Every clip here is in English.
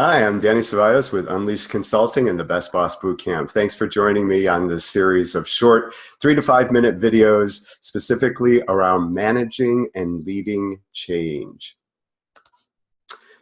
Hi, I'm Danny Ceballos with Unleashed Consulting and the Best Boss Bootcamp. Thanks for joining me on this series of short 3 to 5 minute videos specifically around managing and leading change.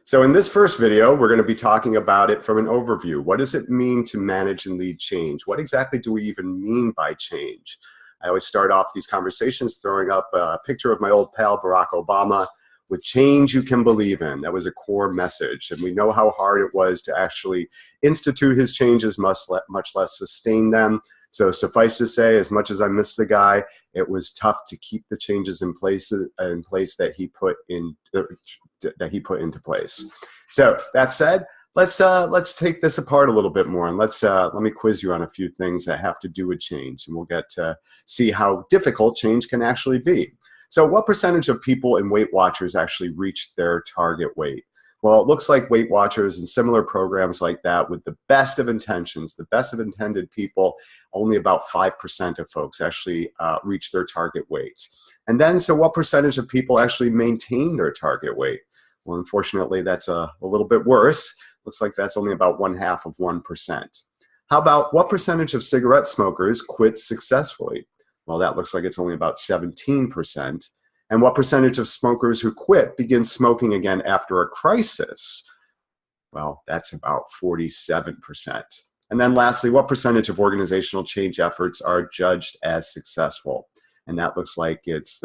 So in this first video, we're going to be talking about it from an overview. What does it mean to manage and lead change? What exactly do we even mean by change? I always start off these conversations throwing up a picture of my old pal Barack Obama. With change you can believe in. That was a core message. And we know how hard it was to actually institute his changes, much less sustain them. So suffice to say, as much as I miss the guy, it was tough to keep the changes in place that he put into place. So that said, let's take this apart a little bit more, and let me quiz you on a few things that have to do with change, and we'll get to see how difficult change can actually be. So what percentage of people in Weight Watchers actually reach their target weight? Well, it looks like Weight Watchers and similar programs like that with the best of intentions, the best of intended people, only about 5% of folks actually reach their target weight. And then, so what percentage of people actually maintain their target weight? Well, unfortunately, that's a little bit worse. Looks like that's only about 1/2%. How about what percentage of cigarette smokers quit successfully? Well, that looks like it's only about 17%. And what percentage of smokers who quit begin smoking again after a crisis? Well, that's about 47%. And then lastly, what percentage of organizational change efforts are judged as successful? And that looks like it's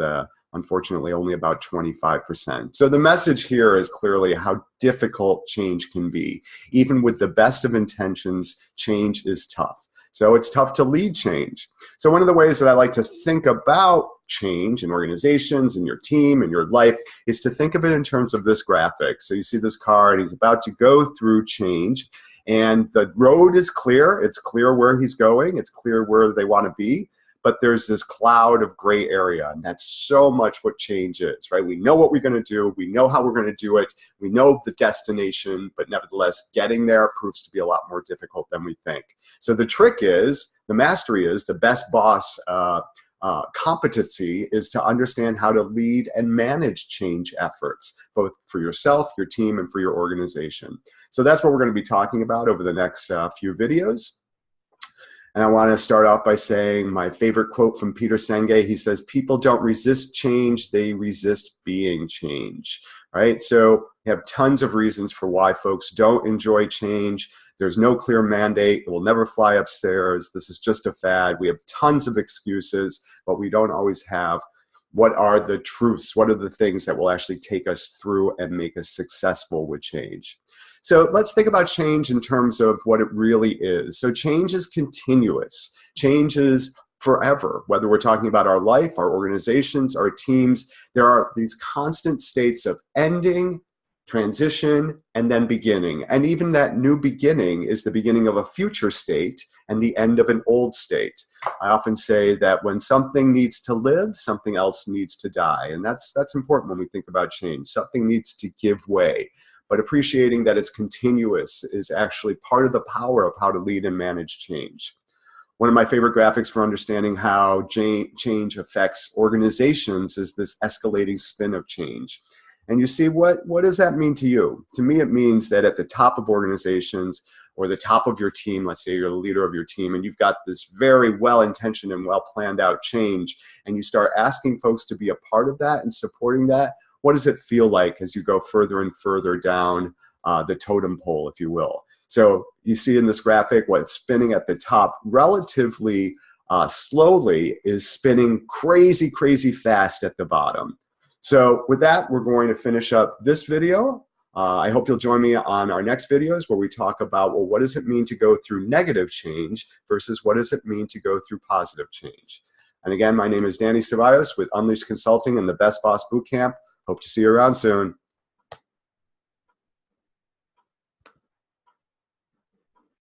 unfortunately only about 25%. So the message here is clearly how difficult change can be. Even with the best of intentions, change is tough. So it's tough to lead change. So one of the ways that I like to think about change in organizations, in your team, in your life, is to think of it in terms of this graphic. So you see this car, and he's about to go through change, and the road is clear. It's clear where he's going. It's clear where they want to be. But there's this cloud of gray area, and that's so much what change is, right? We know what we're going to do. We know how we're going to do it. We know the destination, but nevertheless, getting there proves to be a lot more difficult than we think. So the trick is, the mastery is, the best boss competency is to understand how to lead and manage change efforts, both for yourself, your team, and for your organization. So that's what we're going to be talking about over the next few videos. And I want to start off by saying my favorite quote from Peter Senge. He says, "People don't resist change, they resist being change." Right? So we have tons of reasons for why folks don't enjoy change. There's no clear mandate. It will never fly upstairs. This is just a fad. We have tons of excuses, but we don't always have what are the truths? What are the things that will actually take us through and make us successful with change? So let's think about change in terms of what it really is. So change is continuous. Change is forever. Whether we're talking about our life, our organizations, our teams, there are these constant states of ending, transition, and then beginning. And even that new beginning is the beginning of a future state and the end of an old state. I often say that when something needs to live, something else needs to die. And that's important when we think about change. Something needs to give way. But appreciating that it's continuous is actually part of the power of how to lead and manage change. One of my favorite graphics for understanding how change affects organizations is this escalating spin of change. And you see, what does that mean to you? To me, it means that at the top of organizations or the top of your team, let's say you're the leader of your team, and you've got this very well-intentioned and well-planned out change, and you start asking folks to be a part of that and supporting that, what does it feel like as you go further and further down the totem pole, if you will? So you see in this graphic, what's spinning at the top relatively slowly is spinning crazy, crazy fast at the bottom. So with that, we're going to finish up this video. I hope you'll join me on our next videos where we talk about, well, what does it mean to go through negative change versus what does it mean to go through positive change? And again, my name is Danny Ceballos with Unleashed Consulting and the Best Boss Bootcamp. Hope to see you around soon.